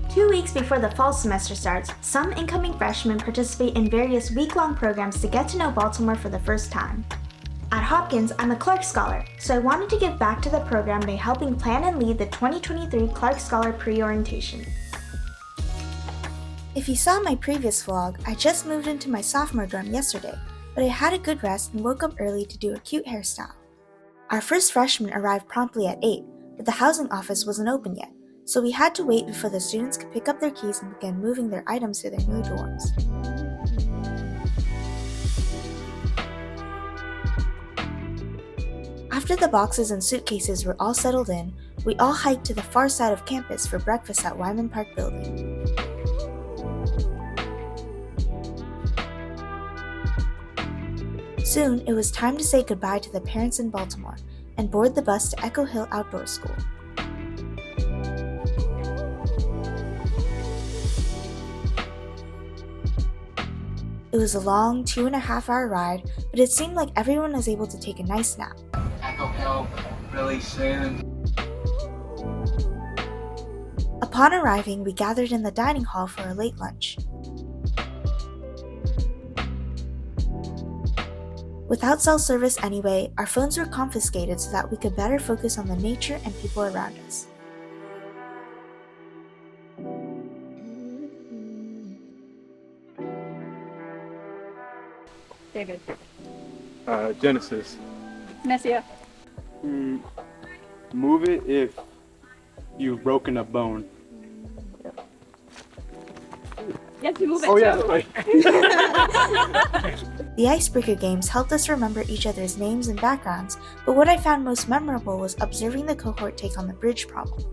2 weeks before the fall semester starts, some incoming freshmen participate in various week-long programs to get to know Baltimore for the first time. At Hopkins, I'm a Clark Scholar, so I wanted to give back to the program by helping plan and lead the 2023 Clark Scholar pre-orientation. If you saw my previous vlog, I just moved into my sophomore dorm yesterday, but I had a good rest and woke up early to do a cute hairstyle. Our first freshman arrived promptly at 8, but the housing office wasn't open yet, so we had to wait before the students could pick up their keys and begin moving their items to their new dorms. After the boxes and suitcases were all settled in, we all hiked to the far side of campus for breakfast at Wyman Park Building. Soon, it was time to say goodbye to the parents in Baltimore and board the bus to Echo Hill Outdoor School. It was a long 2.5-hour ride, but it seemed like everyone was able to take a nice nap. Echo Hill really soon. Upon arriving, we gathered in the dining hall for a late lunch. Without cell service anyway, our phones were confiscated so that we could better focus on the nature and people around us. David. Genesis. Nessia. Move it if you've broken a bone. Yes, you move it. Oh yeah, too. that's right. The icebreaker games helped us remember each other's names and backgrounds, but what I found most memorable was observing the cohort take on the bridge problem.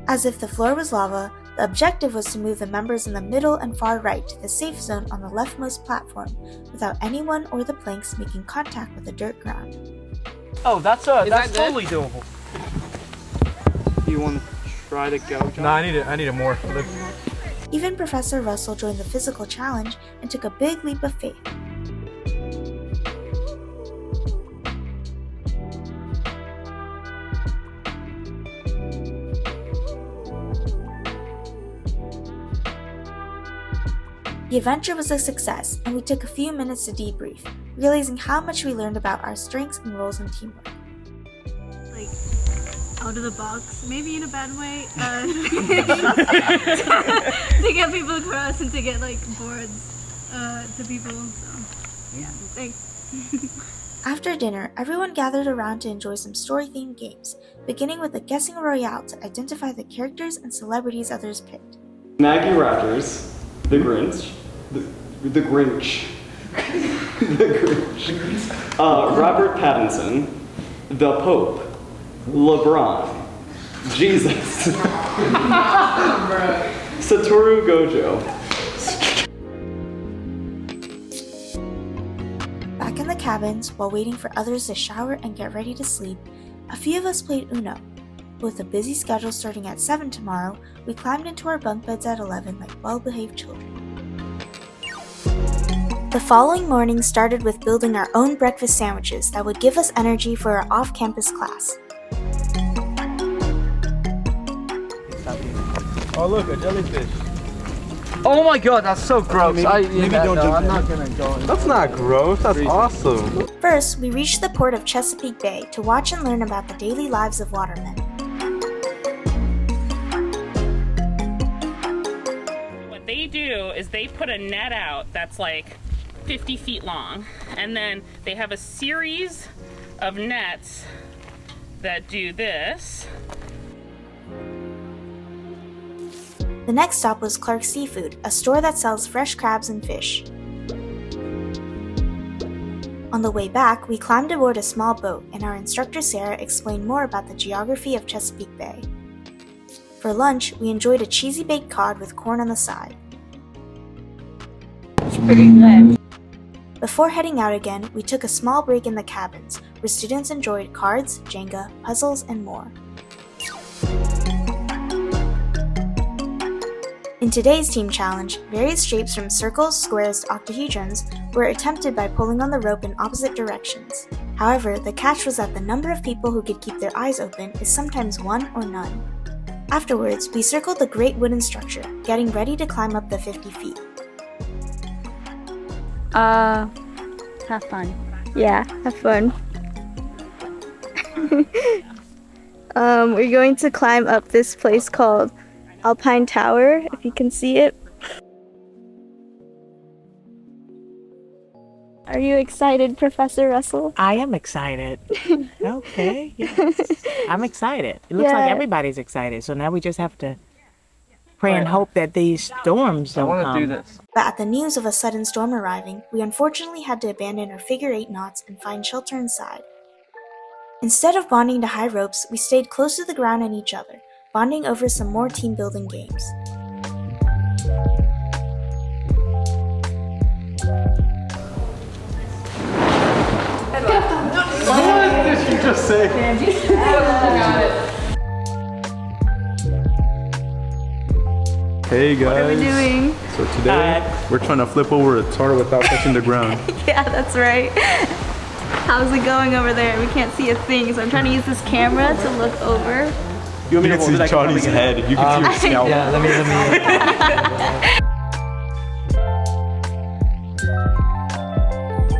As if the floor was lava, the objective was to move the members in the middle and far right to the safe zone on the leftmost platform without anyone or the planks making contact with the dirt ground. Oh, that's totally doable. You want to try to go, John? No, I need it more. Look. Even Professor Russell joined the physical challenge and took a big leap of faith. The adventure was a success, and we took a few minutes to debrief, realizing how much we learned about our strengths and roles in teamwork. Like, out of the box, maybe in a bad way, to get people across and to get like boards to people. So, yeah, thanks. After dinner, everyone gathered around to enjoy some story-themed games, beginning with a guessing royale to identify the characters and celebrities others picked. Maggie Rogers, the Grinch, the Grinch, Robert Pattinson, the Pope, LeBron, Jesus, Satoru Gojo. Back in the cabins, while waiting for others to shower and get ready to sleep, a few of us played Uno. With a busy schedule starting at 7 tomorrow, we climbed into our bunk beds at 11 like well-behaved children. The following morning started with building our own breakfast sandwiches that would give us energy for our off-campus class. Oh look, a jellyfish. Oh my god, that's so gross. Maybe don't jump I'm in. not gonna go in. That's not gross, that's awesome. First, we reached the port of Chesapeake Bay to watch and learn about the daily lives of watermen. What they do is they put a net out that's like 50 feet long, and then they have a series of nets that do this. The next stop was Clark's Seafood, a store that sells fresh crabs and fish. On the way back, we climbed aboard a small boat, and our instructor Sarah explained more about the geography of Chesapeake Bay. For lunch, we enjoyed a cheesy baked cod with corn on the side. It's pretty good. Before heading out again, we took a small break in the cabins, where students enjoyed cards, Jenga, puzzles, and more. In today's team challenge, various shapes from circles, squares to octahedrons were attempted by pulling on the rope in opposite directions. However, the catch was that the number of people who could keep their eyes open is sometimes one or none. Afterwards, we circled the great wooden structure, getting ready to climb up the 50 feet. Have fun. Yeah, have fun. We're going to climb up this place called Alpine Tower, if you can see it. Are you excited, Professor Russell? I am excited. Okay, yes. I'm excited. It looks like everybody's excited. So now we just have to pray and hope that these storms don't come. I want to do this. But at the news of a sudden storm arriving, we unfortunately had to abandon our figure-8 knots and find shelter inside. Instead of bonding to high ropes, we stayed close to the ground and each other, bonding over some more team-building games. What did you just say? Hey guys. What are we doing? So today we're trying to flip over a tar without touching the ground. Yeah, that's right. How's it going over there? We can't see a thing, so I'm trying to use this camera to look over. You want me You to can hold it? see I can probably Johnny's get it. head. You can see her scalp. Yeah, let me.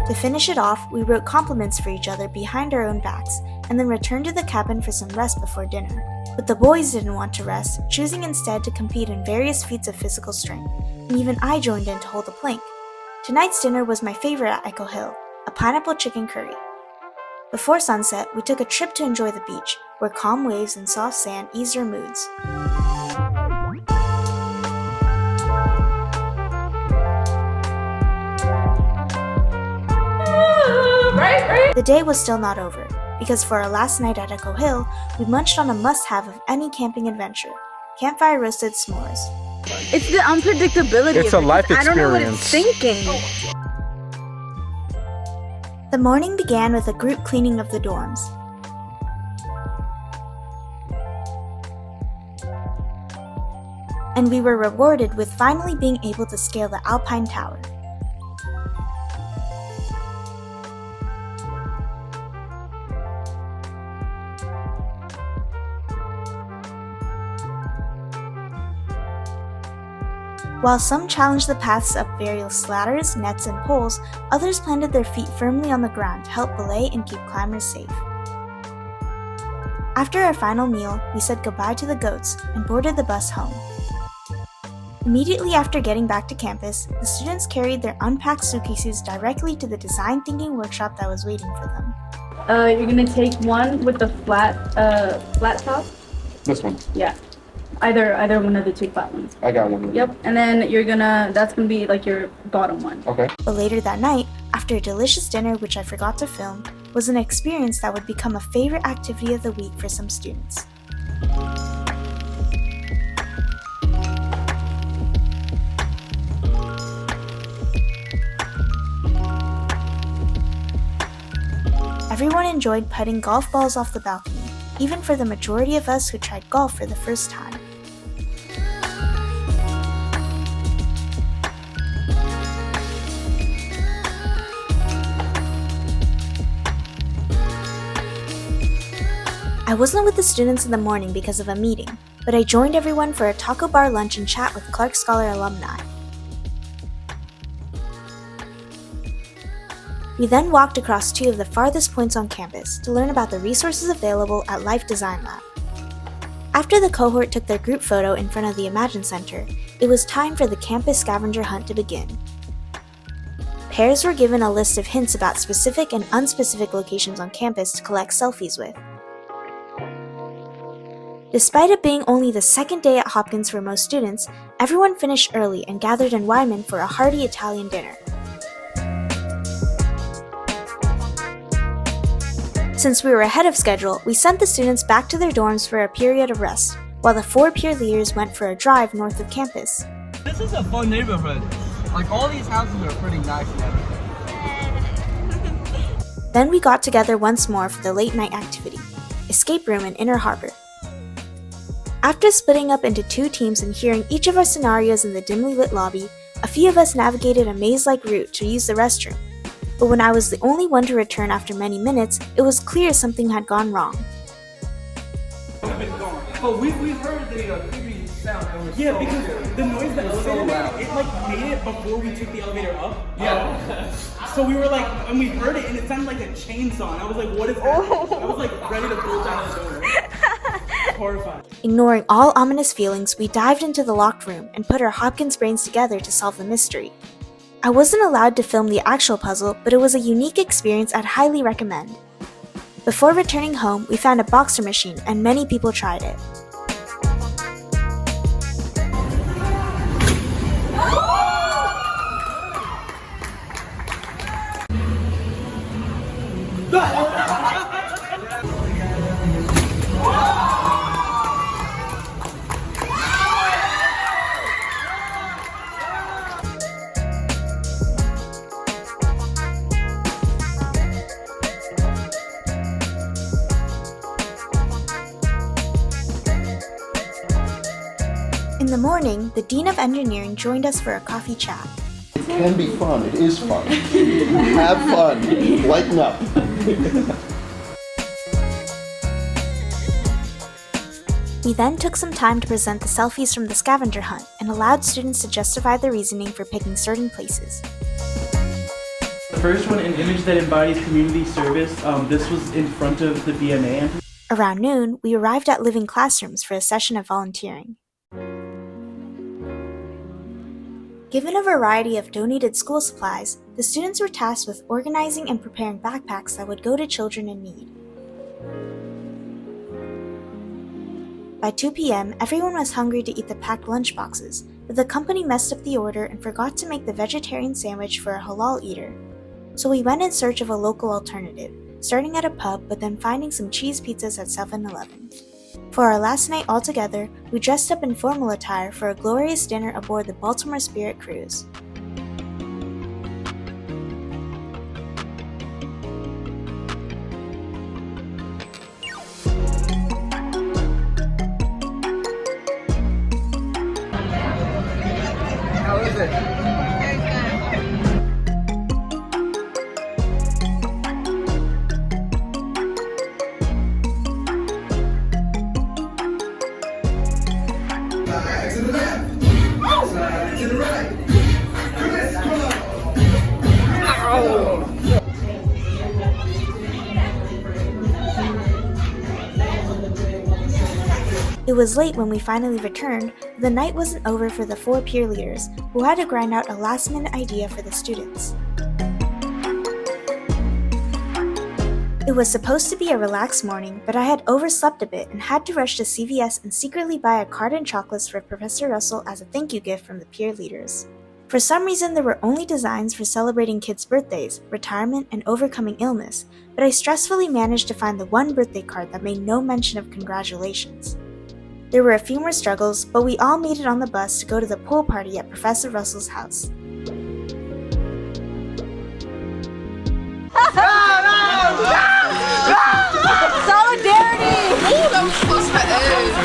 To finish it off, we wrote compliments for each other behind our own backs, and then returned to the cabin for some rest before dinner. But the boys didn't want to rest, choosing instead to compete in various feats of physical strength, and even I joined in to hold a plank. Tonight's dinner was my favorite at Echo Hill, a pineapple chicken curry. Before sunset, we took a trip to enjoy the beach, where calm waves and soft sand eased our moods. The day was still not over, because for our last night at Echo Hill, we munched on a must-have of any camping adventure: campfire roasted s'mores. It's the unpredictability It's of a it. life I don't know what it's thinking. The morning began with a group cleaning of the dorms. And we were rewarded with finally being able to scale the Alpine Tower. While some challenged the paths up various ladders, nets, and poles, others planted their feet firmly on the ground to help belay and keep climbers safe. After our final meal, we said goodbye to the goats and boarded the bus home. Immediately after getting back to campus, the students carried their unpacked suitcases directly to the design thinking workshop that was waiting for them. You're gonna take one with the flat top. This one. Yeah. Either one of the two flat ones. I got one. Yep. And then that's gonna be like your bottom one. Okay. But later that night, after a delicious dinner which I forgot to film, was an experience that would become a favorite activity of the week for some students. Everyone enjoyed putting golf balls off the balcony, even for the majority of us who tried golf for the first time. I wasn't with the students in the morning because of a meeting, but I joined everyone for a taco bar lunch and chat with Clark Scholar alumni. We then walked across two of the farthest points on campus to learn about the resources available at Life Design Lab. After the cohort took their group photo in front of the Imagine Center, it was time for the campus scavenger hunt to begin. Pairs were given a list of hints about specific and unspecific locations on campus to collect selfies with. Despite it being only the second day at Hopkins for most students, everyone finished early and gathered in Wyman for a hearty Italian dinner. Since we were ahead of schedule, we sent the students back to their dorms for a period of rest, while the 4 peer leaders went for a drive north of campus. This is a fun neighborhood. Like, all these houses are pretty nice and everything. Then we got together once more for the late night activity, escape room in Inner Harbor. After splitting up into 2 teams and hearing each of our scenarios in the dimly lit lobby, a few of us navigated a maze-like route to use the restroom. But when I was the only one to return after many minutes, it was clear something had gone wrong. But we heard the creepy sound. Yeah, because the noise that was so loud, it like made it before we took the elevator up. Yeah. So we were like, and we heard it, and it sounded like a chainsaw. And I was like, what is that? I was like ready to bolt out the door. Horrified. Ignoring all ominous feelings, we dived into the locked room and put our Hopkins brains together to solve the mystery. I wasn't allowed to film the actual puzzle, but it was a unique experience I'd highly recommend. Before returning home, we found a boxer machine and many people tried it. In the morning, the Dean of Engineering joined us for a coffee chat. It can be fun. It is fun. Have fun. Lighten up. We then took some time to present the selfies from the scavenger hunt and allowed students to justify their reasoning for picking certain places. The first one, an image that embodies community service. This was in front of the BMA. Around noon, we arrived at living classrooms for a session of volunteering. Given a variety of donated school supplies, the students were tasked with organizing and preparing backpacks that would go to children in need. By 2 p.m., everyone was hungry to eat the packed lunchboxes, but the company messed up the order and forgot to make the vegetarian sandwich for a halal eater. So we went in search of a local alternative, starting at a pub but then finding some cheese pizzas at 7-Eleven. For our last night all together, we dressed up in formal attire for a glorious dinner aboard the Baltimore Spirit cruise. How is it? It was late when we finally returned, but the night wasn't over for the 4 peer leaders, who had to grind out a last-minute idea for the students. It was supposed to be a relaxed morning, but I had overslept a bit and had to rush to CVS and secretly buy a carton chocolates for Professor Russell as a thank you gift from the peer leaders. For some reason, there were only designs for celebrating kids' birthdays, retirement, and overcoming illness, but I stressfully managed to find the one birthday card that made no mention of congratulations. There were a few more struggles, but we all made it on the bus to go to the pool party at Professor Russell's house. Solidarity! That was close to edge.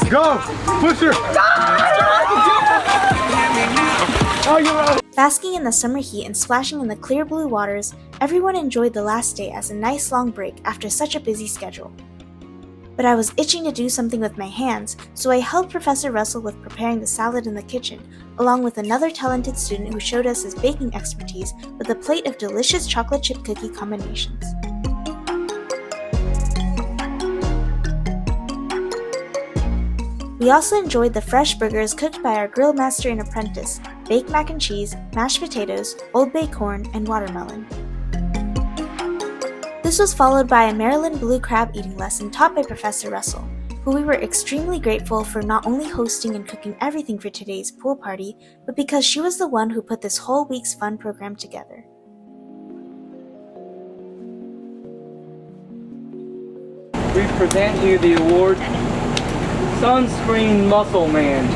Go! Push her! Oh, you're out! Basking in the summer heat and splashing in the clear blue waters, everyone enjoyed the last day as a nice long break after such a busy schedule. But I was itching to do something with my hands, so I helped Professor Russell with preparing the salad in the kitchen, along with another talented student who showed us his baking expertise with a plate of delicious chocolate chip cookie combinations. We also enjoyed the fresh burgers cooked by our grill master and apprentice, baked mac and cheese, mashed potatoes, Old Bay corn, and watermelon. This was followed by a Maryland blue crab eating lesson taught by Professor Russell, who we were extremely grateful for not only hosting and cooking everything for today's pool party, but because she was the one who put this whole week's fun program together. We present you the award, Sunscreen Muscle Man.